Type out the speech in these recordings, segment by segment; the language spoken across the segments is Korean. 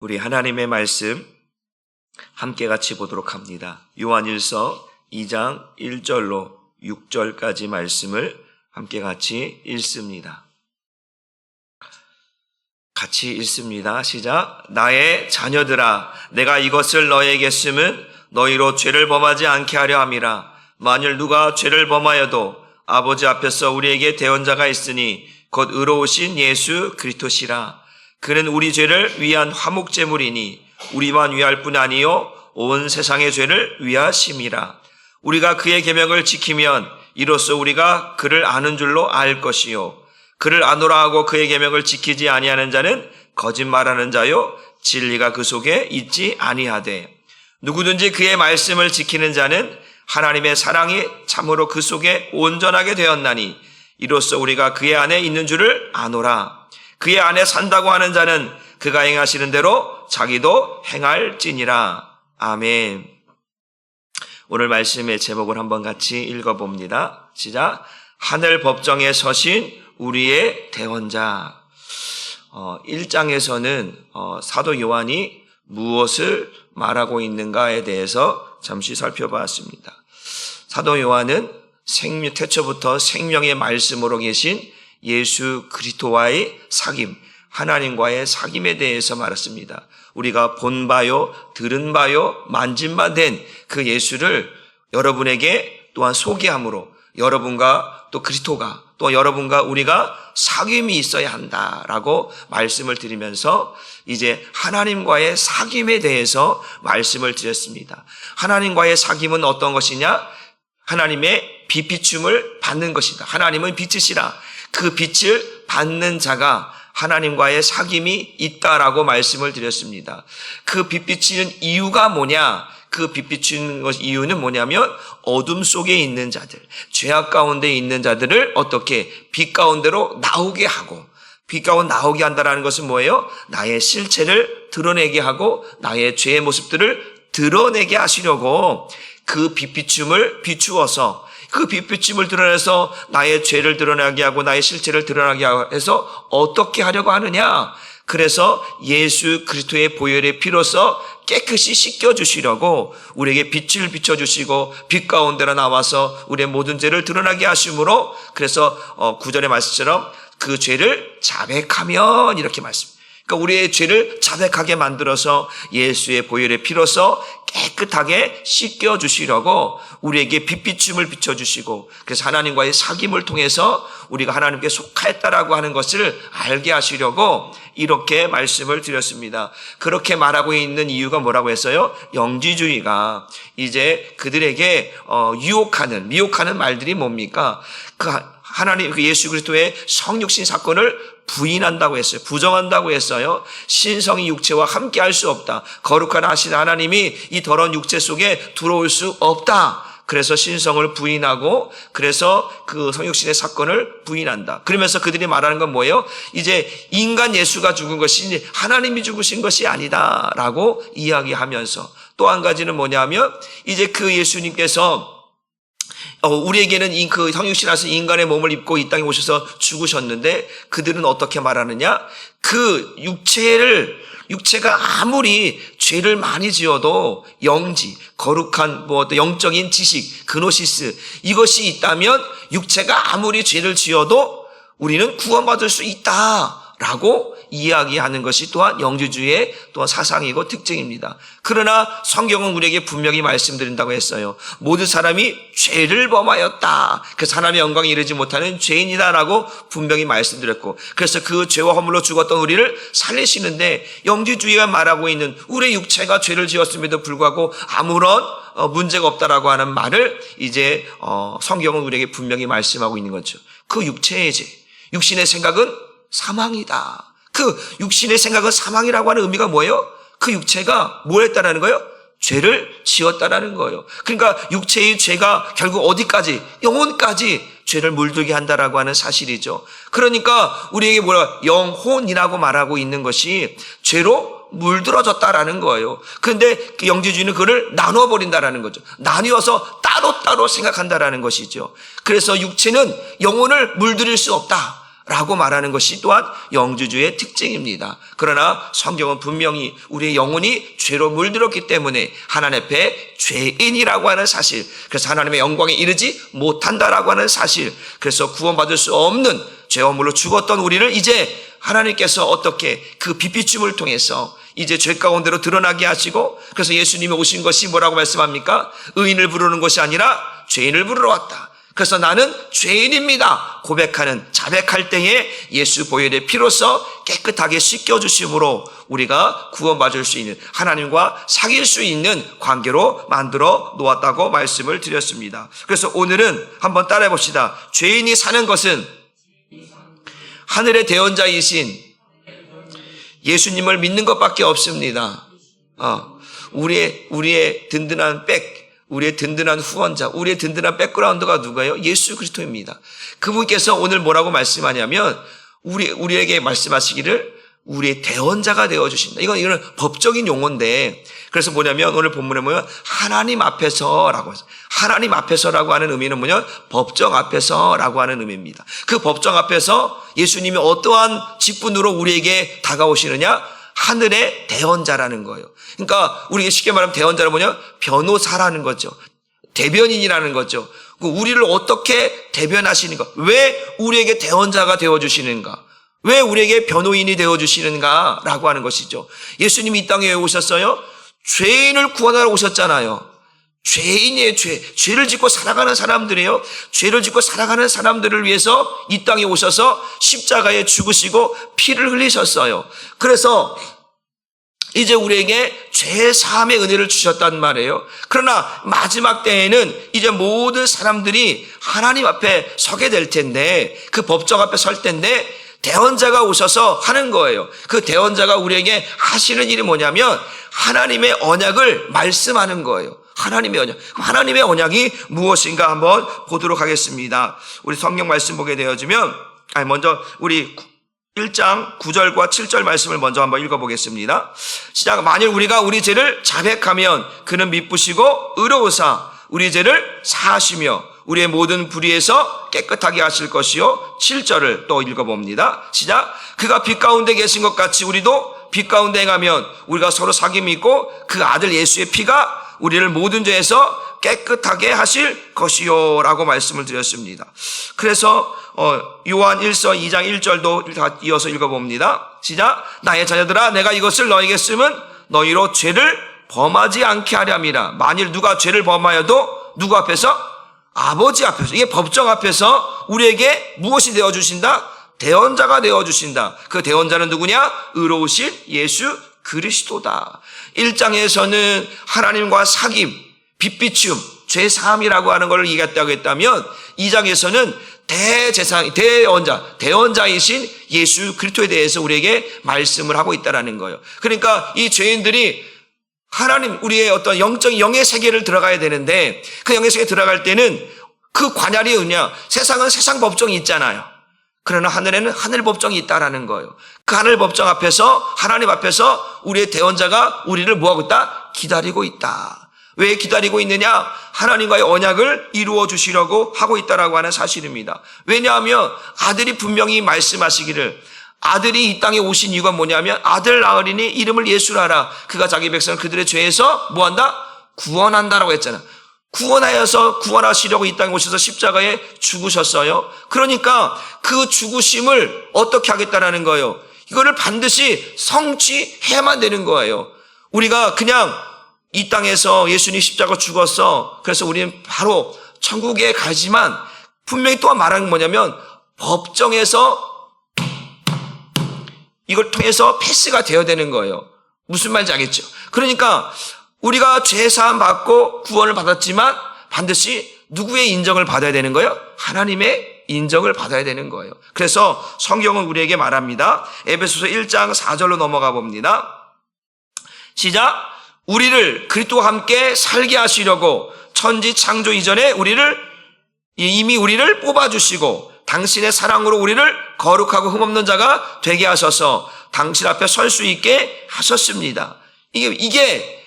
우리 하나님의 말씀 함께 같이 보도록 합니다. 요한일서 2장 1절로 6절까지 말씀을 함께 같이 읽습니다. 같이 읽습니다. 시작. 나의 자녀들아, 내가 이것을 너에게 쓰면 너희로 죄를 범하지 않게 하려 함이라. 만일 누가 죄를 범하여도 아버지 앞에서 우리에게 대언자가 있으니 곧 의로우신 예수 그리스도시라. 그는 우리 죄를 위한 화목제물이니 우리만 위할 뿐 아니요 온 세상의 죄를 위하심이라. 우리가 그의 계명을 지키면 이로써 우리가 그를 아는 줄로 알 것이요 그를 아노라 하고 그의 계명을 지키지 아니하는 자는 거짓말하는 자요 진리가 그 속에 있지 아니하되 누구든지 그의 말씀을 지키는 자는 하나님의 사랑이 참으로 그 속에 온전하게 되었나니 이로써 우리가 그의 안에 있는 줄을 아노라. 그의 안에 산다고 하는 자는 그가 행하시는 대로 자기도 행할지니라. 아멘. 오늘 말씀의 제목을 한번 같이 읽어봅니다. 시작. 하늘 법정에 서신 우리의 대언자. 1장에서는 사도 요한이 무엇을 말하고 있는가에 대해서 잠시 살펴봤습니다. 사도 요한은 태초부터 생명의 말씀으로 계신 예수 그리스도와의 사귐, 하나님과의 사귐에 대해서 말했습니다. 우리가 본 바요, 들은 바요, 만진 바 된 그 예수를 여러분에게 또한 소개함으로 여러분과 또 그리스도가 또 여러분과 우리가 사귐이 있어야 한다라고 말씀을 드리면서 이제 하나님과의 사귐에 대해서 말씀을 드렸습니다. 하나님과의 사귐은 어떤 것이냐? 하나님의 빛비춤을 받는 것이다. 하나님은 빛이시라. 그 빛을 받는 자가 하나님과의 사귐이 있다라고 말씀을 드렸습니다. 그 빛 비치는 이유가 뭐냐? 그 빛 비치는 것 이유는 뭐냐면 어둠 속에 있는 자들, 죄악 가운데 있는 자들을 어떻게 빛 가운데로 나오게 하고, 빛 가운데 나오게 한다라는 것은 뭐예요? 나의 실체를 드러내게 하고 나의 죄의 모습들을 드러내게 하시려고 그 빛 비춤을 비추어서 그 빛비춤을 드러내서 나의 죄를 드러나게 하고 나의 실체를 드러나게 해서 어떻게 하려고 하느냐? 그래서 예수 그리스도의 보혈의 피로서 깨끗이 씻겨주시려고 우리에게 빛을 비춰주시고 빛 가운데로 나와서 우리의 모든 죄를 드러나게 하심으로 그래서 9절의 말씀처럼 그 죄를 자백하면 이렇게 말씀. 그러니까 우리의 죄를 자백하게 만들어서 예수의 보혈의 피로서 깨끗하게 씻겨주시려고 우리에게 빛비춤을 비춰주시고 그래서 하나님과의 사귐을 통해서 우리가 하나님께 속하였다라고 하는 것을 알게 하시려고 이렇게 말씀을 드렸습니다. 그렇게 말하고 있는 이유가 뭐라고 했어요? 영지주의가 이제 그들에게 미혹하는 말들이 뭡니까? 하나님 그 예수 그리스도의 성육신 사건을 부인한다고 했어요. 부정한다고 했어요. 신성이 육체와 함께 할 수 없다. 거룩한 하신 하나님이 이 더러운 육체 속에 들어올 수 없다. 그래서 신성을 부인하고 그래서 그 성육신의 사건을 부인한다. 그러면서 그들이 말하는 건 뭐예요? 이제 인간 예수가 죽은 것이 하나님이 죽으신 것이 아니다라고 이야기하면서 또 한 가지는 뭐냐면 이제 그 예수님께서 우리에게는 그 성육신하신 인간의 몸을 입고 이 땅에 오셔서 죽으셨는데 그들은 어떻게 말하느냐? 그 육체가 아무리 죄를 많이 지어도 영지, 거룩한 영적인 지식, 그노시스 이것이 있다면 육체가 아무리 죄를 지어도 우리는 구원받을 수 있다라고 이야기하는 것이 또한 영지주의의 또한 사상이고 특징입니다. 그러나 성경은 우리에게 분명히 말씀드린다고 했어요. 모든 사람이 죄를 범하였다. 그래서 하나님의 영광에 이르지 못하는 죄인이다라고 분명히 말씀드렸고 그래서 그 죄와 허물로 죽었던 우리를 살리시는데 영지주의가 말하고 있는 우리의 육체가 죄를 지었음에도 불구하고 아무런 문제가 없다라고 하는 말을 이제 성경은 우리에게 분명히 말씀하고 있는 거죠. 그 육체의 죄, 육신의 생각은 사망이다. 그 육신의 생각은 사망이라고 하는 의미가 뭐예요? 그 육체가 뭘 했다라는 거예요? 죄를 지었다라는 거예요. 그러니까 육체의 죄가 결국 어디까지? 영혼까지 죄를 물들게 한다라고 하는 사실이죠. 그러니까 우리에게 영혼이라고 말하고 있는 것이 죄로 물들어졌다라는 거예요. 그런데 그 영지주의는 그걸 나눠버린다라는 거죠. 나뉘어서 따로따로 생각한다라는 것이죠. 그래서 육체는 영혼을 물들일 수 없다. 라고 말하는 것이 또한 영주주의 특징입니다. 그러나 성경은 분명히 우리의 영혼이 죄로 물들었기 때문에 하나님 앞에 죄인이라고 하는 사실, 그래서 하나님의 영광에 이르지 못한다라고 하는 사실, 그래서 구원받을 수 없는 죄와 물로 죽었던 우리를 이제 하나님께서 어떻게 그 빛비춤을 통해서 이제 죄 가운데로 드러나게 하시고, 그래서 예수님이 오신 것이 뭐라고 말씀합니까? 의인을 부르는 것이 아니라 죄인을 부르러 왔다. 그래서 나는 죄인입니다 고백하는, 자백할 때에 예수 보혈의 피로써 깨끗하게 씻겨주심으로 우리가 구원받을 수 있는, 하나님과 사귈 수 있는 관계로 만들어 놓았다고 말씀을 드렸습니다. 그래서 오늘은 한번 따라해 봅시다. 죄인이 사는 것은 하늘의 대언자이신 예수님을 믿는 것밖에 없습니다. 우리의 든든한 우리의 든든한 후원자, 우리의 든든한 백그라운드가 누가요? 예수 그리스도입니다. 그분께서 오늘 뭐라고 말씀하냐면 우리에게 말씀하시기를 우리의 대언자가 되어주신다. 이건 법적인 용어인데, 그래서 뭐냐면 오늘 본문에 보면 하나님 앞에서라고 해서, 하나님 앞에서라고 하는 의미는 뭐냐? 법정 앞에서라고 하는 의미입니다. 그 법정 앞에서 예수님이 어떠한 직분으로 우리에게 다가오시느냐? 하늘의 대언자라는 거예요. 그러니까 우리가 쉽게 말하면 대언자는 뭐냐? 변호사라는 거죠. 대변인이라는 거죠. 우리를 어떻게 대변하시는가? 왜 우리에게 대언자가 되어주시는가? 왜 우리에게 변호인이 되어주시는가? 라고 하는 것이죠. 예수님이 이 땅에 왜 오셨어요? 죄인을 구원하러 오셨잖아요. 죄인이에요. 죄를 짓고 살아가는 사람들이에요. 죄를 짓고 살아가는 사람들을 위해서 이 땅에 오셔서 십자가에 죽으시고 피를 흘리셨어요. 그래서 이제 우리에게 죄 사함의 은혜를 주셨단 말이에요. 그러나 마지막 때에는 이제 모든 사람들이 하나님 앞에 서게 될 텐데, 그 법정 앞에 설 텐데 대언자가 오셔서 하는 거예요. 그 대언자가 우리에게 하시는 일이 뭐냐면 하나님의 언약을 말씀하는 거예요. 하나님의 언약. 하나님의 언약이 무엇인가 한번 보도록 하겠습니다. 우리 성경 말씀 보게 되어지면, 먼저 우리 1장 9절과 7절 말씀을 먼저 한번 읽어보겠습니다. 시작. 만일 우리가 우리 죄를 자백하면 그는 미쁘시고 의로우사 우리 죄를 사하시며 우리의 모든 불의에서 깨끗하게 하실 것이요. 7절을 또 읽어봅니다. 시작. 그가 빛 가운데 계신 것 같이 우리도 빛 가운데 행하면 우리가 서로 사귐이 있고 그 아들 예수의 피가 우리를 모든 죄에서 깨끗하게 하실 것이요 라고 말씀을 드렸습니다. 그래서 요한 1서 2장 1절도 다 이어서 읽어봅니다. 시작. 나의 자녀들아 내가 이것을 너에게 쓰면 너희로 죄를 범하지 않게 하려 함이라. 만일 누가 죄를 범하여도 누구 앞에서? 아버지 앞에서. 이게 법정 앞에서 우리에게 무엇이 되어주신다? 대언자가 되어주신다. 그 대언자는 누구냐? 의로우신 예수 그리스도다. 1장에서는 하나님과 사귐, 빛비춤, 죄사함이라고 하는 걸 얘기했다고 했다면 2장에서는 대언자이신 예수 그리스도에 대해서 우리에게 말씀을 하고 있다는 거예요. 그러니까 이 죄인들이 하나님, 우리의 어떤 영의 세계를 들어가야 되는데 그 영의 세계에 들어갈 때는 그 관할이 뭐냐? 세상은 세상 법정이 있잖아요. 그러나 하늘에는 하늘 법정이 있다라는 거예요. 그 하늘 법정 앞에서, 하나님 앞에서 우리의 대언자가 우리를 뭐하고 있다? 기다리고 있다. 왜 기다리고 있느냐? 하나님과의 언약을 이루어 주시려고 하고 있다라고 하는 사실입니다. 왜냐하면 아들이 분명히 말씀하시기를, 아들이 이 땅에 오신 이유가 뭐냐면 아들 낳으리니 이름을 예수라 하라. 그가 자기 백성을 그들의 죄에서 뭐한다? 구원한다라고 했잖아. 구원하시려고 이 땅에 오셔서 십자가에 죽으셨어요. 그러니까 그 죽으심을 어떻게 하겠다라는 거예요. 이거를 반드시 성취해야만 되는 거예요. 우리가 그냥 이 땅에서 예수님 십자가 죽었어. 그래서 우리는 바로 천국에 가지만 분명히 또 말하는 게 뭐냐면 법정에서 이걸 통해서 패스가 되어야 되는 거예요. 무슨 말인지 알겠죠? 그러니까 우리가 죄사함 받고 구원을 받았지만 반드시 누구의 인정을 받아야 되는 거예요? 하나님의 인정을 받아야 되는 거예요. 그래서 성경은 우리에게 말합니다. 에베소서 1장 4절로 넘어가 봅니다. 시작. 우리를 그리스도와 함께 살게 하시려고 천지 창조 이전에 이미 우리를 뽑아주시고 당신의 사랑으로 우리를 거룩하고 흠없는 자가 되게 하셔서 당신 앞에 설 수 있게 하셨습니다. 이게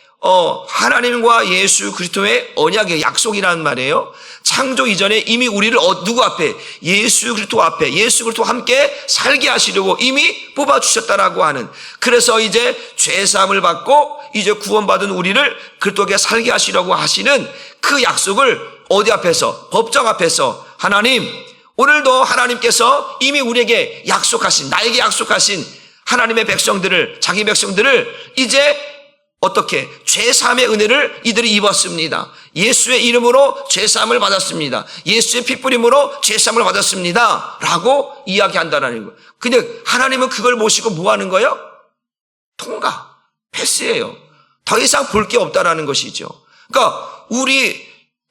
하나님과 예수 그리스도의 언약의 약속이라는 말이에요. 창조 이전에 이미 우리를 누구 앞에? 예수 그리스도 앞에, 예수 그리스도와 함께 살게 하시려고 이미 뽑아주셨다라고 하는, 그래서 이제 죄사함을 받고 이제 구원받은 우리를 그리스도께 살게 하시려고 하시는 그 약속을 어디 앞에서? 법정 앞에서 하나님, 오늘도 하나님께서 이미 우리에게 약속하신, 나에게 약속하신 하나님의 백성들을, 자기 백성들을 이제 어떻게? 죄사함의 은혜를 이들이 입었습니다. 예수의 이름으로 죄사함을 받았습니다. 예수의 핏부림으로 죄사함을 받았습니다. 라고 이야기한다는 거예요. 근데 하나님은 그걸 보시고 뭐 하는 거예요? 통과, 패스예요. 더 이상 볼 게 없다라는 것이죠. 그러니까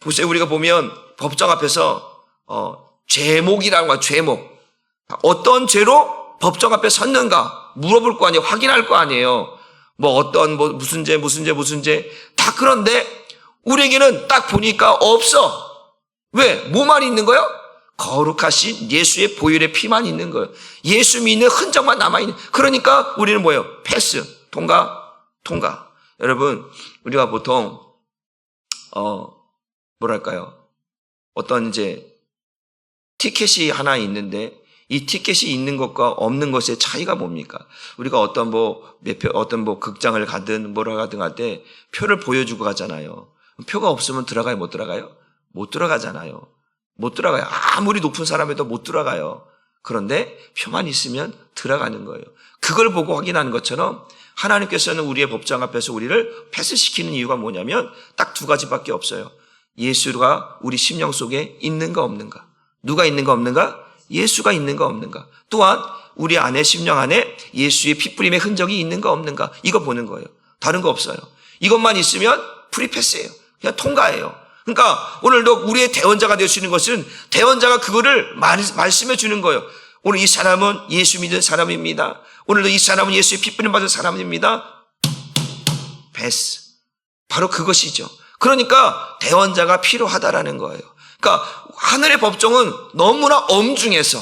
보세요. 우리가 보면 법정 앞에서 죄목이라는 거야. 죄목. 어떤 죄로 법정 앞에 섰는가 물어볼 거 아니에요. 확인할 거 아니에요. 무슨 죄. 다 그런데 우리에게는 딱 보니까 없어. 왜? 뭐만 있는 거예요? 거룩하신 예수의 보혈의 피만 있는 거예요. 예수 믿는 흔적만 남아있는. 그러니까 우리는 뭐예요? 패스. 통과. 여러분, 우리가 보통, 어떤 이제 티켓이 하나 있는데 이 티켓이 있는 것과 없는 것의 차이가 뭡니까? 우리가 어떤 극장을 가든 뭐라 가든 할 때 표를 보여주고 가잖아요. 표가 없으면 들어가요? 못 들어가요? 못 들어가잖아요. 못 들어가요. 아무리 높은 사람에도 못 들어가요. 그런데 표만 있으면 들어가는 거예요. 그걸 보고 확인하는 것처럼 하나님께서는 우리의 법정 앞에서 우리를 패스시키는 이유가 뭐냐면 딱 두 가지밖에 없어요. 예수가 우리 심령 속에 있는가 없는가. 누가 있는가 없는가? 예수가 있는가 없는가. 또한 우리 안에, 심령 안에 예수의 핏부림의 흔적이 있는가 없는가. 이거 보는 거예요. 다른 거 없어요. 이것만 있으면 프리패스예요. 그냥 통과예요. 그러니까 오늘도 우리의 대언자가 될 수 있는 것은 대언자가 그거를 말씀해 주는 거예요. 오늘 이 사람은 예수 믿는 사람입니다. 오늘도 이 사람은 예수의 핏부림 받은 사람입니다. 패스. 바로 그것이죠. 그러니까 대언자가 필요하다라는 거예요. 그러니까 하늘의 법정은 너무나 엄중해서,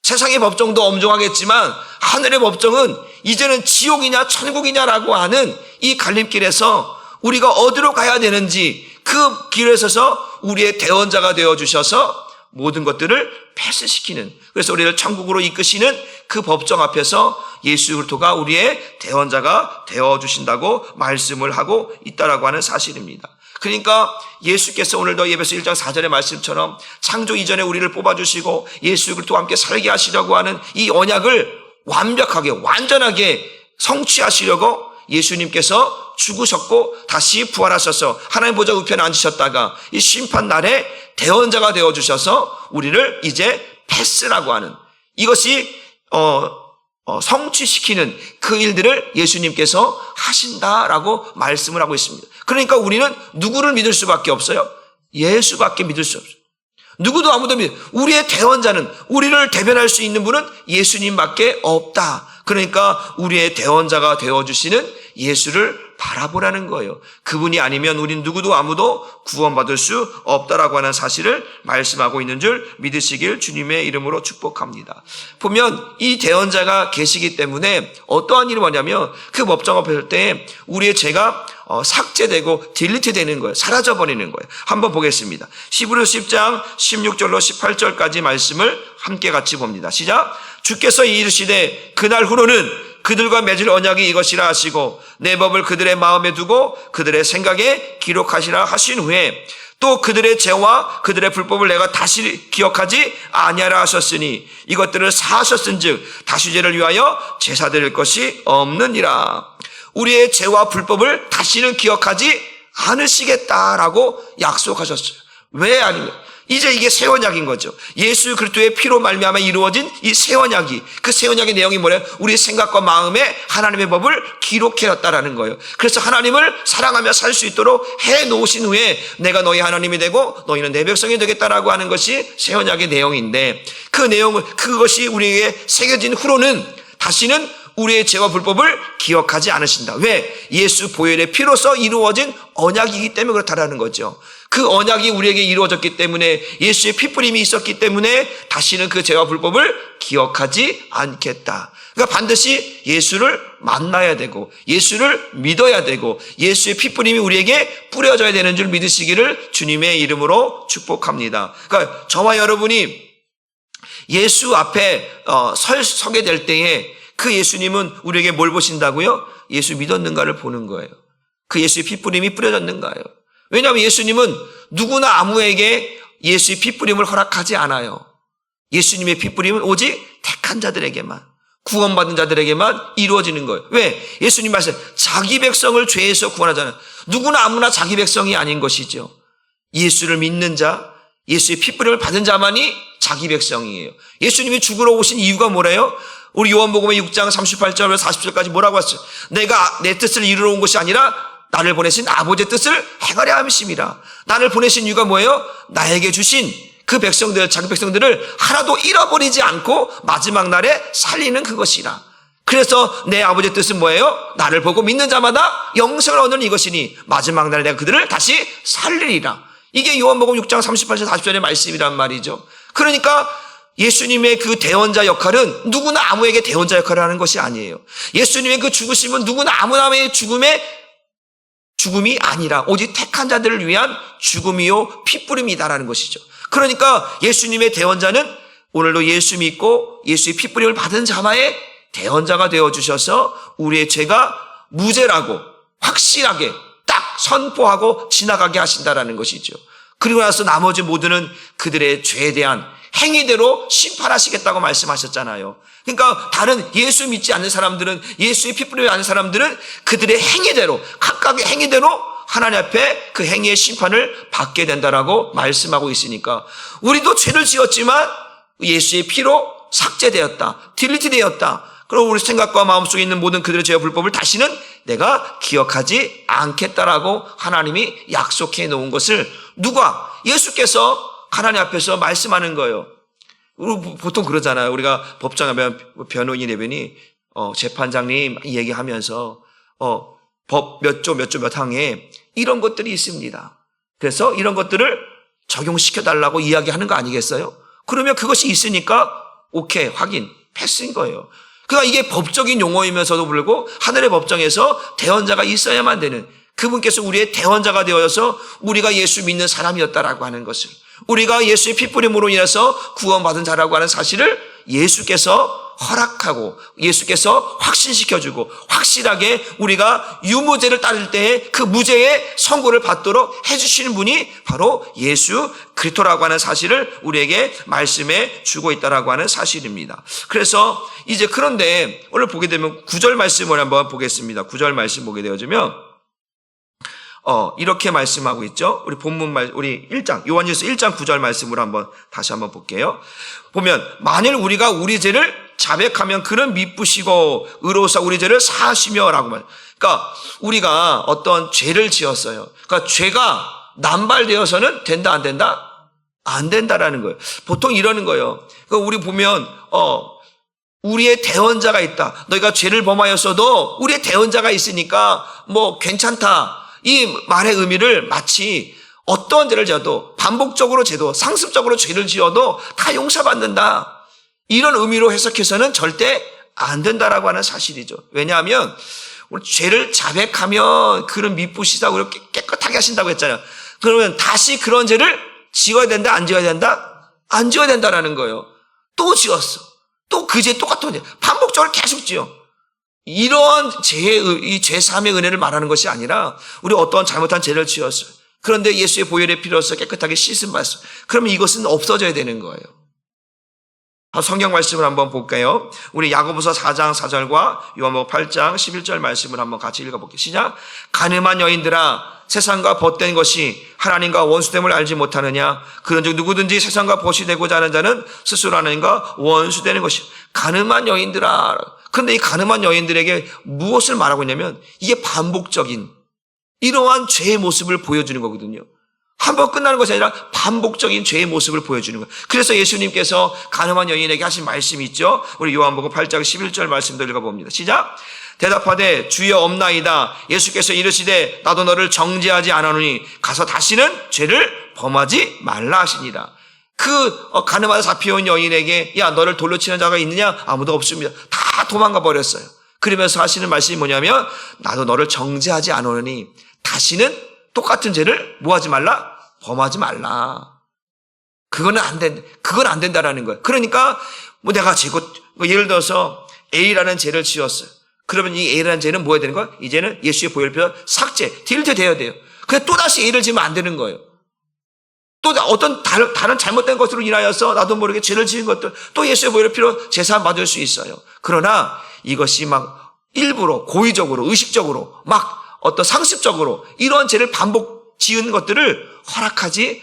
세상의 법정도 엄중하겠지만 하늘의 법정은 이제는 지옥이냐 천국이냐라고 하는 이 갈림길에서 우리가 어디로 가야 되는지 그 길에 서서 우리의 대언자가 되어주셔서 모든 것들을 패스시키는, 그래서 우리를 천국으로 이끄시는 그 법정 앞에서 예수 그리스도가 우리의 대언자가 되어주신다고 말씀을 하고 있다라고 하는 사실입니다. 그러니까 예수께서 오늘도 에베소 1장 4절의 말씀처럼 창조 이전에 우리를 뽑아주시고 예수 그리스도와 함께 살게 하시려고 하는 이 언약을 완벽하게, 완전하게 성취하시려고 예수님께서 죽으셨고 다시 부활하셔서 하나님 보좌 우편에 앉으셨다가 이 심판날에 대언자가 되어주셔서 우리를 이제 패스라고 하는, 이것이 성취시키는 그 일들을 예수님께서 하신다라고 말씀을 하고 있습니다. 그러니까 우리는 누구를 믿을 수밖에 없어요? 예수밖에 믿을 수 없어요. 누구도 아무도 우리의 대언자는, 우리를 대변할 수 있는 분은 예수님밖에 없다. 그러니까 우리의 대언자가 되어주시는 예수를 바라보라는 거예요. 그분이 아니면 우린 누구도 아무도 구원받을 수 없다라고 하는 사실을 말씀하고 있는 줄 믿으시길 주님의 이름으로 축복합니다. 보면 이 대언자가 계시기 때문에 어떠한 일이 뭐냐면 그 법정 앞에 설 때 우리의 죄가 삭제되고 딜리트 되는 거예요. 사라져버리는 거예요. 한번 보겠습니다. 히브리서 10장 16절로 18절까지 말씀을 함께 같이 봅니다. 시작. 주께서 이르시되 그날 후로는 그들과 맺을 언약이 이것이라 하시고 내 법을 그들의 마음에 두고 그들의 생각에 기록하시라 하신 후에 또 그들의 죄와 그들의 불법을 내가 다시 기억하지 아니하라 하셨으니 이것들을 사하셨은즉 다시 죄를 위하여 제사 드릴 것이 없느니라. 우리의 죄와 불법을 다시는 기억하지 않으시겠다라고 약속하셨어요. 왜 아니면 이제 이게 새 언약인 거죠. 예수 그리스도의 피로 말미암아 이루어진 이 새 언약이, 그 새 언약의 내용이 뭐래요? 우리 생각과 마음에 하나님의 법을 기록해놨다라는 거예요. 그래서 하나님을 사랑하며 살 수 있도록 해놓으신 후에 내가 너희 하나님이 되고 너희는 내 백성이 되겠다라고 하는 것이 새 언약의 내용인데, 그 내용을, 그것이 우리에게 새겨진 후로는 다시는 우리의 죄와 불법을 기억하지 않으신다. 왜? 예수 보혈의 피로서 이루어진 언약이기 때문에 그렇다라는 거죠. 그 언약이 우리에게 이루어졌기 때문에, 예수의 피뿌림이 있었기 때문에 다시는 그 죄와 불법을 기억하지 않겠다. 그러니까 반드시 예수를 만나야 되고, 예수를 믿어야 되고, 예수의 피뿌림이 우리에게 뿌려져야 되는 줄 믿으시기를 주님의 이름으로 축복합니다. 그러니까 저와 여러분이 예수 앞에 서게 될 때에 그 예수님은 우리에게 뭘 보신다고요? 예수 믿었는가를 보는 거예요. 그 예수의 피뿌림이 뿌려졌는가요? 왜냐하면 예수님은 누구나 아무에게 예수의 피뿌림을 허락하지 않아요. 예수님의 피뿌림은 오직 택한 자들에게만, 구원받은 자들에게만 이루어지는 거예요. 왜? 예수님 말씀, 자기 백성을 죄에서 구원하잖아요. 누구나 아무나 자기 백성이 아닌 것이죠. 예수를 믿는 자, 예수의 피뿌림을 받은 자만이 자기 백성이에요. 예수님이 죽으러 오신 이유가 뭐래요? 우리 요한복음의 6장 38절에서 40절까지 뭐라고 했어요? 내가 내 뜻을 이루러 온 것이 아니라 나를 보내신 아버지의 뜻을 행하려 함이심이라. 나를 보내신 이유가 뭐예요? 나에게 주신 그 백성들, 자기 백성들을 하나도 잃어버리지 않고 마지막 날에 살리는 그것이라. 그래서 내 아버지의 뜻은 뭐예요? 나를 보고 믿는 자마다 영생을 얻는 이것이니 마지막 날에 내가 그들을 다시 살리리라. 이게 요한복음 6장 38절 40절의 말씀이란 말이죠. 그러니까 예수님의 그 대언자 역할은 누구나 아무에게 대언자 역할을 하는 것이 아니에요. 예수님의 그 죽으심은 누구나 아무나의 죽음이 아니라 오직 택한 자들을 위한 죽음이요 피뿌림이다라는 것이죠. 그러니까 예수님의 대언자는 오늘도 예수 믿고 예수의 피뿌림을 받은 자마의 대언자가 되어주셔서 우리의 죄가 무죄라고 확실하게 딱 선포하고 지나가게 하신다라는 것이죠. 그리고 나서 나머지 모두는 그들의 죄에 대한 행위대로 심판하시겠다고 말씀하셨잖아요. 그러니까 다른 예수 믿지 않는 사람들은, 예수의 피뿌림을 아는 사람들은 그들의 행위대로, 각각의 행위대로 하나님 앞에 그 행위의 심판을 받게 된다라고 말씀하고 있으니까, 우리도 죄를 지었지만 예수의 피로 삭제되었다, 딜리트 되었다. 그리고 우리 생각과 마음속에 있는 모든 그들의 죄와 불법을 다시는 내가 기억하지 않겠다라고 하나님이 약속해 놓은 것을 누가? 예수께서 하나님 앞에서 말씀하는 거예요. 보통 그러잖아요. 우리가 법정에 가면 변호인 대변이 재판장님 얘기하면서 법 몇 조 몇 항에 이런 것들이 있습니다. 그래서 이런 것들을 적용시켜 달라고 이야기하는 거 아니겠어요? 그러면 그것이 있으니까 오케이, 확인, 패스인 거예요. 그러니까 이게 법적인 용어이면서도 불구하고 하늘의 법정에서 대언자가 있어야만 되는, 그분께서 우리의 대언자가 되어서 우리가 예수 믿는 사람이었다라고 하는 것을, 우리가 예수의 피뿌림으로 인해서 구원받은 자라고 하는 사실을 예수께서 허락하고 예수께서 확신시켜주고 확실하게 우리가 유무죄를 따를 때에 그 무죄의 선고를 받도록 해주시는 분이 바로 예수 그리스도라고 하는 사실을 우리에게 말씀해 주고 있다라고 하는 사실입니다. 그래서 이제 그런데 오늘 보게 되면 9절 말씀을 한번 보겠습니다. 9절 말씀 보게 되어지면 이렇게 말씀하고 있죠. 우리 본문 우리 1장, 요한일서 1장 9절 말씀으로 다시 한번 볼게요. 보면, 만일 우리가 우리 죄를 자백하면 그는 미쁘시고 의로우사 우리 죄를 사하시며 라고 말. 그러니까 우리가 어떤 죄를 지었어요. 그러니까 죄가 남발되어서는 된다, 안 된다? 안 된다라는 거예요. 보통 이러는 거예요. 그러니까 우리 보면, 우리의 대언자가 있다. 너희가 죄를 범하였어도 우리의 대언자가 있으니까 뭐 괜찮다. 이 말의 의미를 마치 어떤 죄를 지어도, 반복적으로 죄도, 상습적으로 죄를 지어도 다 용서받는다, 이런 의미로 해석해서는 절대 안 된다라고 하는 사실이죠. 왜냐하면 우리 죄를 자백하면 그는 미쁘시다, 그렇게 깨끗하게 하신다고 했잖아요. 그러면 다시 그런 죄를 지어야 된다, 안 지어야 된다? 안 지어야 된다라는 거예요. 또 지었어. 또 그 죄 똑같은 죄 반복적으로 계속 지어. 이러한 이 죄사함의 은혜를 말하는 것이 아니라 우리 어떠한 잘못한 죄를 지었어요. 그런데 예수의 보혈의 피로서 깨끗하게 씻음 받았어요. 그러면 이것은 없어져야 되는 거예요. 성경 말씀을 한번 볼까요? 우리 야고보서 4장 4절과 요한복음 8장 11절 말씀을 한번 같이 읽어볼게요. 시작. 가늠한 여인들아, 세상과 벗된 것이 하나님과 원수됨을 알지 못하느냐? 그런즉 누구든지 세상과 벗이 되고자 하는 자는 스스로 하나님과 원수되는 것이. 가늠한 여인들아. 그런데 이 가늠한 여인들에게 무엇을 말하고 있냐면 이게 반복적인 이러한 죄의 모습을 보여주는 거거든요. 한 번 끝나는 것이 아니라 반복적인 죄의 모습을 보여주는 거예요. 그래서 예수님께서 가늠한 여인에게 하신 말씀이 있죠. 우리 요한복음 8장 11절 말씀도 읽어봅니다. 시작. 대답하되 주여 없나이다. 예수께서 이르시되 나도 너를 정죄하지 않았노니 가서 다시는 죄를 범하지 말라 하시니라. 그 가늠하다 잡혀온 여인에게 야 너를 돌로 치는 자가 있느냐? 아무도 없습니다. 다 도망가 버렸어요. 그러면서 하시는 말씀이 뭐냐면 나도 너를 정죄하지 않았노니 다시는 똑같은 죄를 뭐하지 말라? 범하지 말라. 그건 안 된다라는 거예요. 그러니까 뭐 내가 예를 들어서 A라는 죄를 지었어요. 그러면 이 A라는 죄는 뭐해야 되는 거야? 이제는 예수의 보혈표 삭제, 딜트 돼야 돼요. 그래서 또다시 A를 지으면 안 되는 거예요. 또 어떤 다른 잘못된 것으로 인하여서 나도 모르게 죄를 지은 것들 또 예수의 보혈표로 제사 받을 수 있어요. 그러나 이것이 막 일부러 고의적으로 의식적으로 막 어떤 상습적으로 이런 죄를 반복 지은 것들을 허락하지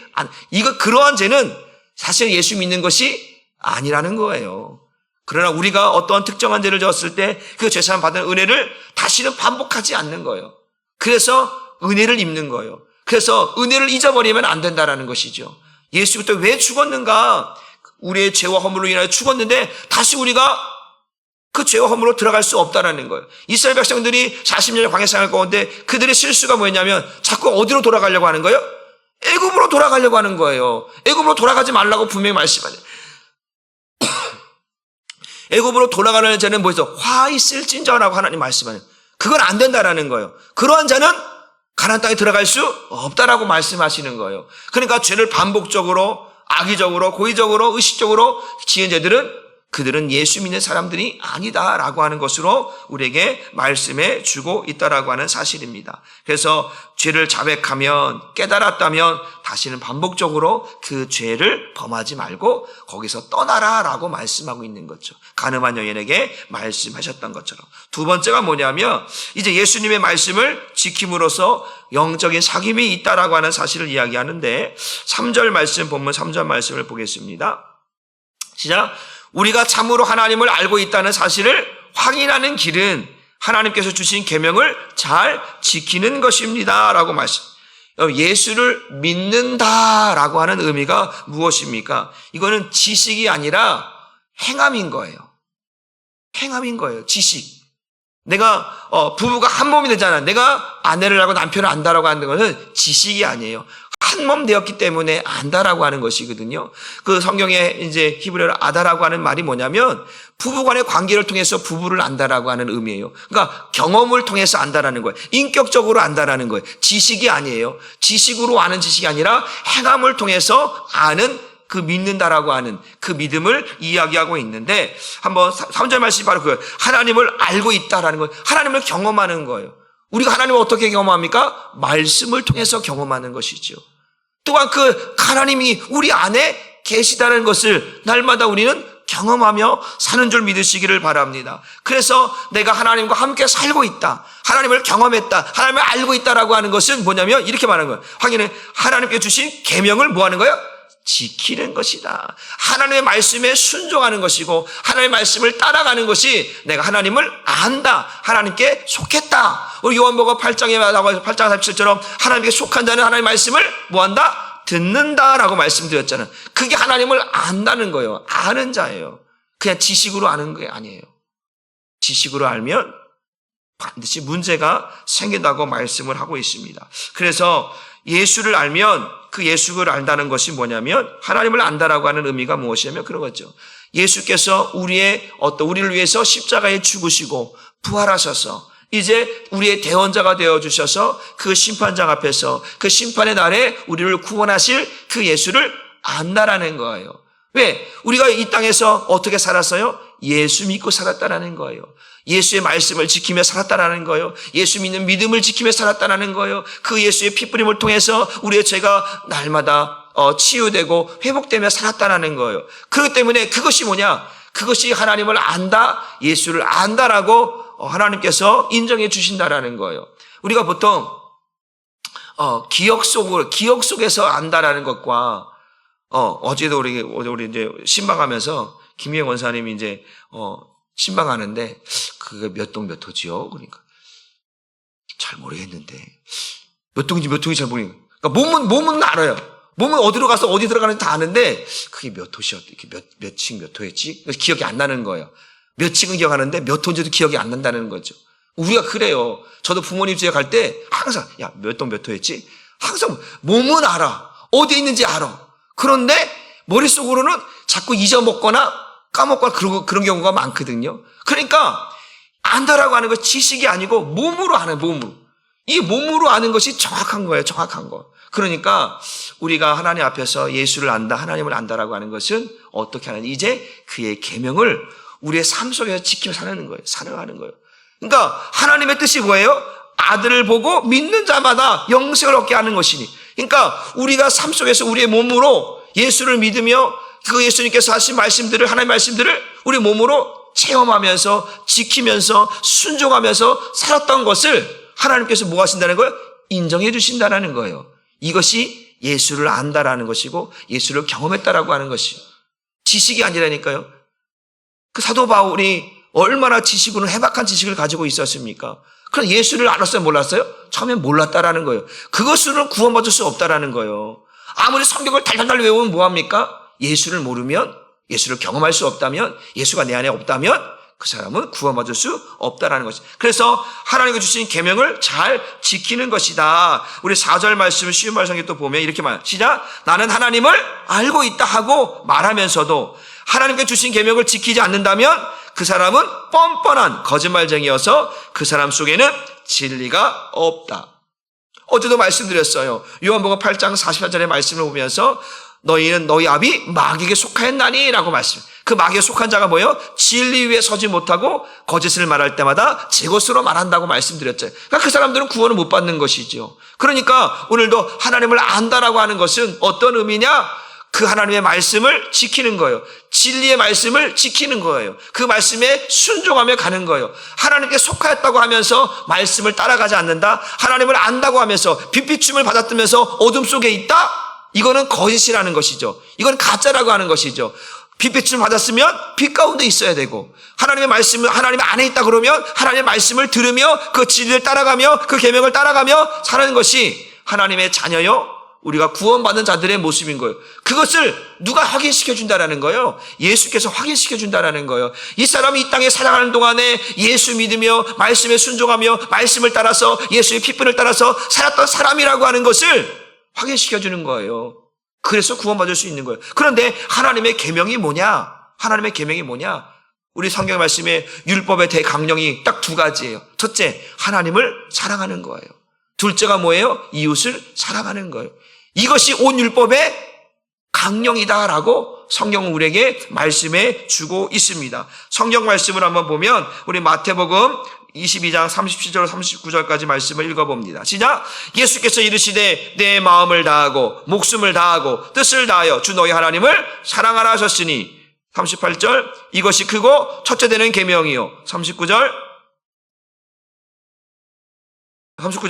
그러한 죄는 사실 예수 믿는 것이 아니라는 거예요. 그러나 우리가 어떠한 특정한 죄를 지었을 때 그 죄사함 받은 은혜를 다시는 반복하지 않는 거예요. 그래서 은혜를 입는 거예요. 그래서 은혜를 잊어버리면 안 된다라는 것이죠. 예수부터 왜 죽었는가? 우리의 죄와 허물로 인하여 죽었는데 다시 우리가 그 죄와 허물로 들어갈 수 없다라는 거예요. 이스라엘 백성들이 40년의 광야 생활 가운데 그들의 실수가 뭐였냐면 자꾸 어디로 돌아가려고 하는 거예요? 애굽으로 돌아가려고 하는 거예요. 애굽으로 돌아가지 말라고 분명히 말씀하죠. 애굽으로 돌아가는 자는 뭐죠? 화 있을진저라고 하나님 말씀하는 그건 안 된다라는 거예요. 그러한 자는 가나안 땅에 들어갈 수 없다라고 말씀하시는 거예요. 그러니까 죄를 반복적으로 악의적으로 고의적으로 의식적으로 지은 죄들은 그들은 예수 믿는 사람들이 아니다라고 하는 것으로 우리에게 말씀해 주고 있다라고 하는 사실입니다. 그래서 죄를 자백하면 깨달았다면 다시는 반복적으로 그 죄를 범하지 말고 거기서 떠나라라고 말씀하고 있는 거죠. 가늠한 여인에게 말씀하셨던 것처럼. 두 번째가 뭐냐면 이제 예수님의 말씀을 지킴으로써 영적인 사귐이 있다라고 하는 사실을 이야기하는데 3절 말씀 본문 3절 말씀을 보겠습니다. 시작. 우리가 참으로 하나님을 알고 있다는 사실을 확인하는 길은 하나님께서 주신 계명을 잘 지키는 것입니다. 라고 말씀. 예수를 믿는다라고 하는 의미가 무엇입니까? 이거는 지식이 아니라 행함인 거예요. 행함인 거예요. 지식. 내가 부부가 한 몸이 되잖아. 내가 아내를 알고 남편을 안다라고 하는 것은 지식이 아니에요. 한 몸 되었기 때문에 안다라고 하는 것이거든요. 그 성경에 이제 히브리어로 아다라고 하는 말이 뭐냐면 부부간의 관계를 통해서 부부를 안다라고 하는 의미예요. 그러니까 경험을 통해서 안다라는 거예요. 인격적으로 안다라는 거예요. 지식이 아니에요. 지식으로 아는 지식이 아니라 행함을 통해서 아는 그 믿는다라고 하는 그 믿음을 이야기하고 있는데 한번 3절 말씀이 바로 그거예요. 하나님을 알고 있다라는 거예요. 하나님을 경험하는 거예요. 우리가 하나님을 어떻게 경험합니까? 말씀을 통해서 경험하는 것이죠. 또한 그 하나님이 우리 안에 계시다는 것을 날마다 우리는 경험하며 사는 줄 믿으시기를 바랍니다. 그래서 내가 하나님과 함께 살고 있다. 하나님을 경험했다. 하나님을 알고 있다라고 하는 것은 뭐냐면 이렇게 말하는 거예요. 확인해. 하나님께 주신 계명을 뭐 하는 거예요? 지키는 것이다. 하나님의 말씀에 순종하는 것이고 하나님의 말씀을 따라가는 것이 내가 하나님을 안다. 하나님께 속했다. 우리 요한복음 8장에 나와서 8장 47처럼 하나님께 속한 자는 하나님의 말씀을 뭐한다? 듣는다라고 말씀드렸잖아요. 그게 하나님을 안다는 거예요. 아는 자예요. 그냥 지식으로 아는 게 아니에요. 지식으로 알면 반드시 문제가 생긴다고 말씀을 하고 있습니다. 그래서 예수를 알면 그 예수를 안다는 것이 뭐냐면 하나님을 안다라고 하는 의미가 무엇이냐면 그런 거죠. 예수께서 우리를 위해서 십자가에 죽으시고 부활하셔서 이제 우리의 대언자가 되어주셔서 그 심판장 앞에서 그 심판의 날에 우리를 구원하실 그 예수를 안다라는 거예요. 왜? 우리가 이 땅에서 어떻게 살았어요? 예수 믿고 살았다라는 거예요. 예수의 말씀을 지키며 살았다라는 거예요. 예수 믿는 믿음을 지키며 살았다라는 거예요. 그 예수의 피뿌림을 통해서 우리의 죄가 날마다 치유되고 회복되며 살았다라는 거예요. 그렇기 때문에 그것이 뭐냐? 그것이 하나님을 안다, 예수를 안다라고 하나님께서 인정해 주신다라는 거예요. 우리가 보통 기억 속에서 안다라는 것과 어제도 우리 이제 신방하면서 김희영 원사님이 이제 신방하는데 그게 몇 동 몇 호지요? 그러니까 잘 모르겠는데 몇 동인지 잘 모르겠는데 그러니까 몸은 알아요. 몸은 어디로 가서 어디 들어가는지 다 아는데 그게 몇 호였지, 몇 층 몇 호였지? 기억이 안 나는 거예요. 몇 층은 기억하는데 몇 호인지도 기억이 안 난다는 거죠. 우리가 그래요. 저도 부모님 집에 갈 때 항상 야, 몇 동 몇 호였지? 항상 몸은 알아. 어디에 있는지 알아. 그런데 머릿속으로는 자꾸 잊어먹거나 까먹거나 그런 경우가 많거든요. 그러니까 안다라고 하는 건 지식이 아니고 몸으로 아는, 몸으로. 이 몸으로 아는 것이 정확한 거예요. 정확한 거. 그러니까 우리가 하나님 앞에서 예수를 안다, 하나님을 안다라고 하는 것은 어떻게 하는, 이제 그의 계명을 우리의 삶 속에서 지키며 사는 거예요. 살아가는 거예요. 그러니까 하나님의 뜻이 뭐예요? 아들을 보고 믿는 자마다 영생을 얻게 하는 것이니. 그러니까 우리가 삶 속에서 우리의 몸으로 예수를 믿으며 그 예수님께서 하신 말씀들을, 하나님의 말씀들을 우리 몸으로 체험하면서 지키면서 순종하면서 살았던 것을 하나님께서 뭐 하신다는 거예요? 인정해 주신다는 거예요. 이것이 예수를 안다라는 것이고 예수를 경험했다라고 하는 것이요. 지식이 아니라니까요. 그 사도 바울이 얼마나 지식으로 해박한 지식을 가지고 있었습니까? 그럼 예수를 알았어요? 몰랐어요? 처음엔 몰랐다라는 거예요. 그것으로는 구원받을 수 없다라는 거예요. 아무리 성경을 달달달 외우면 뭐합니까? 예수를 모르면, 예수를 경험할 수 없다면, 예수가 내 안에 없다면 그 사람은 구원받을 수 없다라는 것이죠. 그래서 하나님께 주신 계명을 잘 지키는 것이다. 우리 4절 말씀, 쉬운 말씀에 또 보면 이렇게 말해요. 시작. 나는 하나님을 알고 있다 하고 말하면서도 하나님께 주신 계명을 지키지 않는다면 그 사람은 뻔뻔한 거짓말쟁이여서 그 사람 속에는 진리가 없다. 어제도 말씀드렸어요. 요한복음 8장 44절의 말씀을 보면서 너희는 너희 아비 마귀에게 속하였나니 라고 말씀. 그 마귀에 속한 자가 뭐예요? 진리 위에 서지 못하고 거짓을 말할 때마다 제 것으로 말한다고 말씀드렸죠. 그러니까 그 사람들은 구원을 못 받는 것이죠. 그러니까 오늘도 하나님을 안다라고 하는 것은 어떤 의미냐? 그 하나님의 말씀을 지키는 거예요. 진리의 말씀을 지키는 거예요. 그 말씀에 순종하며 가는 거예요. 하나님께 속하였다고 하면서 말씀을 따라가지 않는다. 하나님을 안다고 하면서 빛비춤을 받았다면서 어둠 속에 있다? 이거는 거짓이라는 것이죠. 이건 가짜라고 하는 것이죠. 빛비춤을 받았으면 빛 가운데 있어야 되고, 하나님의 말씀을 하나님 안에 있다 그러면 하나님의 말씀을 들으며 그 진리를 따라가며 그 계명을 따라가며 사는 것이 하나님의 자녀요, 우리가 구원받는 자들의 모습인 거예요. 그것을 누가 확인시켜 준다라는 거예요? 예수께서 확인시켜 준다라는 거예요. 이 사람이 이 땅에 살아가는 동안에 예수 믿으며 말씀에 순종하며 말씀을 따라서 예수의 핏불을 따라서 살았던 사람이라고 하는 것을 확인시켜 주는 거예요. 그래서 구원받을 수 있는 거예요. 그런데 하나님의 계명이 뭐냐? 하나님의 계명이 뭐냐? 우리 성경 말씀에 율법의 대강령이 딱 두 가지예요. 첫째, 하나님을 사랑하는 거예요. 둘째가 뭐예요? 이웃을 사랑하는 거예요. 이것이 온 율법의 강령이다라고 성경은 우리에게 말씀해 주고 있습니다. 성경 말씀을 한번 보면 우리 마태복음 22장 37절 39절까지 말씀을 읽어봅니다. 시작. 예수께서 이르시되 내 마음을 다하고 목숨을 다하고 뜻을 다하여 주 너희 하나님을 사랑하라 하셨으니 38절 이것이 크고 첫째 되는 계명이요. 39절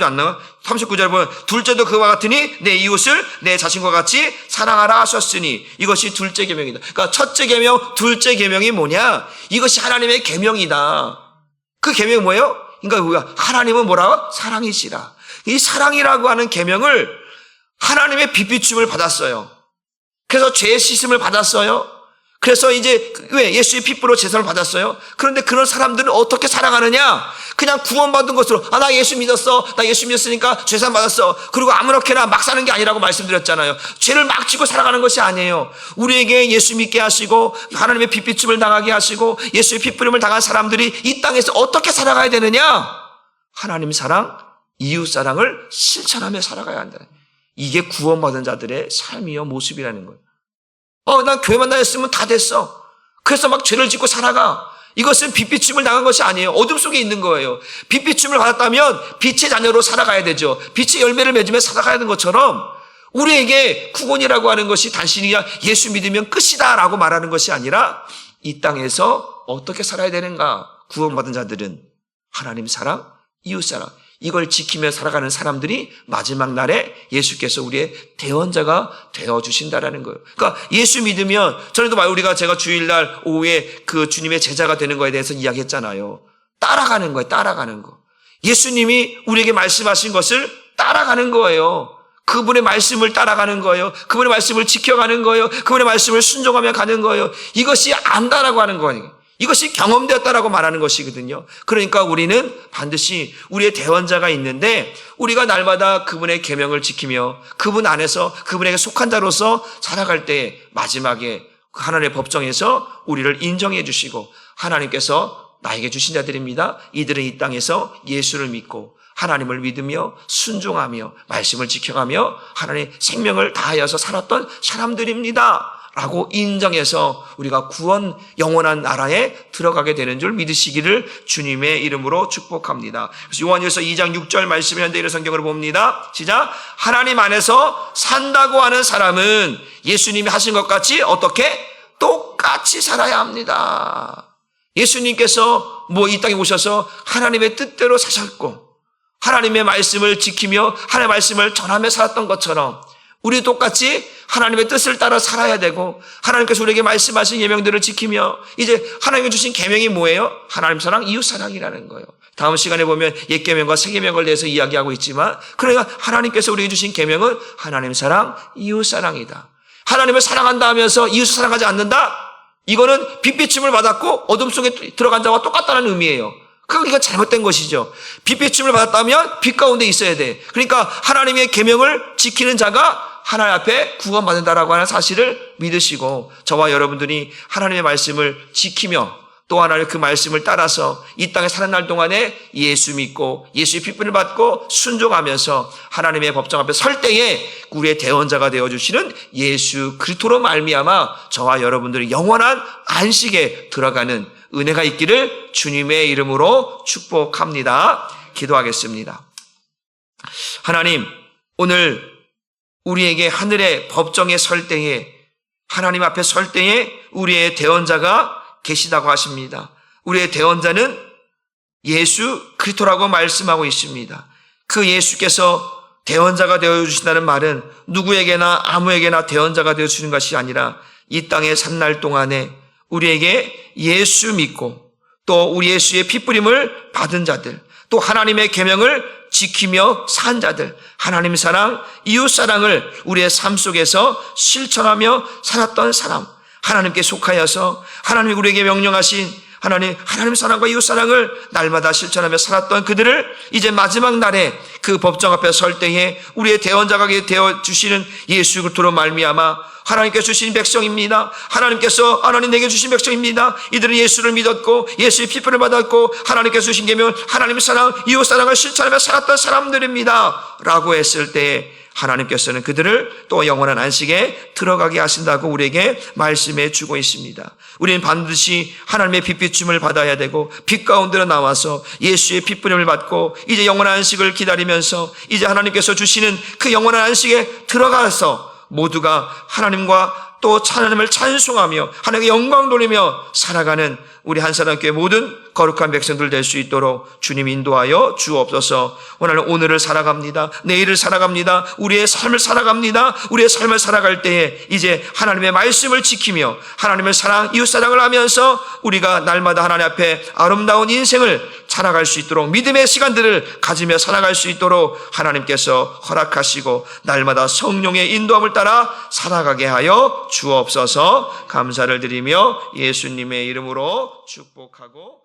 안 나와? 39절 보면 둘째도 그와 같으니 내 이웃을 내 자신과 같이 사랑하라 하셨으니 이것이 둘째 계명이다. 그러니까 첫째 계명, 둘째 계명이 뭐냐? 이것이 하나님의 계명이다. 그 계명이 뭐예요? 그러니까 우리가 하나님은 뭐라고? 사랑이시라. 이 사랑이라고 하는 계명을 하나님의 빛비춤을 받았어요. 그래서 죄 씻음을 받았어요. 그래서 이제 왜 예수의 핏불로 제사를 받았어요? 그런데 그런 사람들은 어떻게 살아가느냐? 그냥 구원받은 것으로 나 예수 믿었어. 나 예수 믿었으니까 죄산 받았어. 그리고 아무렇게나 막 사는 게 아니라고 말씀드렸잖아요. 죄를 막 지고 살아가는 것이 아니에요. 우리에게 예수 믿게 하시고 하나님의 빛비춤을 당하게 하시고 예수의 핏부림을 당한 사람들이 이 땅에서 어떻게 살아가야 되느냐? 하나님 사랑, 이웃 사랑을 실천하며 살아가야 한다. 이게 구원받은 자들의 삶이요 모습이라는 거예요. 난 교회만 다녔으면 다 됐어. 그래서 막 죄를 짓고 살아가. 이것은 빛비춤을 당한 것이 아니에요. 어둠 속에 있는 거예요. 빛비춤을 받았다면 빛의 자녀로 살아가야 되죠. 빛의 열매를 맺으며 살아가야 하는 것처럼 우리에게 구원이라고 하는 것이 단순히 그냥 예수 믿으면 끝이다라고 말하는 것이 아니라 이 땅에서 어떻게 살아야 되는가? 구원받은 자들은 하나님 사랑, 이웃 사랑, 이걸 지키며 살아가는 사람들이 마지막 날에 예수께서 우리의 대원자가 되어주신다라는 거예요. 그러니까 예수 믿으면, 전에도 제가 주일날 오후에 그 주님의 제자가 되는 거에 대해서 이야기했잖아요. 따라가는 거예요, 따라가는 거. 예수님이 우리에게 말씀하신 것을 따라가는 거예요. 그분의 말씀을 따라가는 거예요. 그분의 말씀을 지켜가는 거예요. 그분의 말씀을 순종하며 가는 거예요. 이것이 안다라고 하는 거예요. 이것이 경험되었다라고 말하는 것이거든요. 그러니까 우리는 반드시 우리의 대원자가 있는데 우리가 날마다 그분의 계명을 지키며 그분 안에서 그분에게 속한 자로서 살아갈 때 마지막에 하나님의 법정에서 우리를 인정해 주시고 하나님께서 나에게 주신 자들입니다. 이들은 이 땅에서 예수를 믿고 하나님을 믿으며 순종하며 말씀을 지켜가며 하나님의 생명을 다하여서 살았던 사람들입니다. 라고 인정해서 우리가 구원 영원한 나라에 들어가게 되는 줄 믿으시기를 주님의 이름으로 축복합니다. 그래서 요한일서 2장 6절 말씀을 현대인의 성경으로 봅니다. 시작. 하나님 안에서 산다고 하는 사람은 예수님이 하신 것 같이 어떻게? 똑같이 살아야 합니다. 예수님께서 이 땅에 오셔서 하나님의 뜻대로 사셨고 하나님의 말씀을 지키며 하나님의 말씀을 전하며 살았던 것처럼 우리 똑같이 하나님의 뜻을 따라 살아야 되고 하나님께서 우리에게 말씀하신 계명들을 지키며 이제 하나님께 주신 계명이 뭐예요? 하나님 사랑, 이웃 사랑이라는 거예요. 다음 시간에 보면 옛 계명과 새 계명을 대해서 이야기하고 있지만 그러니까 하나님께서 우리에게 주신 계명은 하나님 사랑, 이웃 사랑이다. 하나님을 사랑한다 하면서 이웃을 사랑하지 않는다? 이거는 빛비춤을 받았고 어둠 속에 들어간 자와 똑같다는 의미예요. 그러니까 잘못된 것이죠. 빛비춤을 받았다면 빛 가운데 있어야 돼. 그러니까 하나님의 계명을 지키는 자가 하나님 앞에 구원받는다라고 하는 사실을 믿으시고 저와 여러분들이 하나님의 말씀을 지키며 또 하나님 그 말씀을 따라서 이 땅에 사는 날 동안에 예수 믿고 예수의 핏불을 받고 순종하면서 하나님의 법정 앞에 설 때에 우리의 대원자가 되어주시는 예수 그리스도로 말미암아 저와 여러분들이 영원한 안식에 들어가는 은혜가 있기를 주님의 이름으로 축복합니다. 기도하겠습니다. 하나님, 오늘 우리에게 하늘의 법정에 설 때에 하나님 앞에 설 때에 우리의 대원자가 계시다고 하십니다. 우리의 대원자는 예수 그리스도라고 말씀하고 있습니다. 그 예수께서 대원자가 되어주신다는 말은 누구에게나 아무에게나 대원자가 되어주시는 것이 아니라 이 땅에 산 날 동안에 우리에게 예수 믿고 또 우리 예수의 핏부림을 받은 자들 또 하나님의 계명을 지키며 산 자들 하나님 사랑, 이웃 사랑을 우리의 삶 속에서 실천하며 살았던 사람 하나님께 속하여서 하나님이 우리에게 명령하신 하나님 사랑과 이웃 사랑을 날마다 실천하며 살았던 그들을 이제 마지막 날에 그 법정 앞에 설 때에 우리의 대원자가 되어 주시는 예수 그리스도로 말미암아 하나님께서 주신 백성입니다. 하나님 내게 주신 백성입니다. 이들은 예수를 믿었고 예수의 핏불을 받았고 하나님께서 주신 계명 하나님의 사랑, 이웃 사랑을 실천하며 살았던 사람들입니다. 라고 했을 때에 하나님께서는 그들을 또 영원한 안식에 들어가게 하신다고 우리에게 말씀해 주고 있습니다. 우리는 반드시 하나님의 빛비춤을 받아야 되고 빛 가운데로 나와서 예수의 핏부림을 받고 이제 영원한 안식을 기다리면서 이제 하나님께서 주시는 그 영원한 안식에 들어가서 모두가 하나님과 또 하나님을 찬송하며 하나님께 영광 돌리며 살아가는 우리 한사람교회 모든 거룩한 백성들 될 수 있도록 주님 인도하여 주옵소서. 오늘을 살아갑니다. 내일을 살아갑니다. 우리의 삶을 살아갑니다. 우리의 삶을 살아갈 때에 이제 하나님의 말씀을 지키며 하나님의 사랑, 이웃 사랑을 하면서 우리가 날마다 하나님 앞에 아름다운 인생을 살아갈 수 있도록 믿음의 시간들을 가지며 살아갈 수 있도록 하나님께서 허락하시고 날마다 성령의 인도함을 따라 살아가게 하여 주옵소서. 감사를 드리며 예수님의 이름으로 축복하고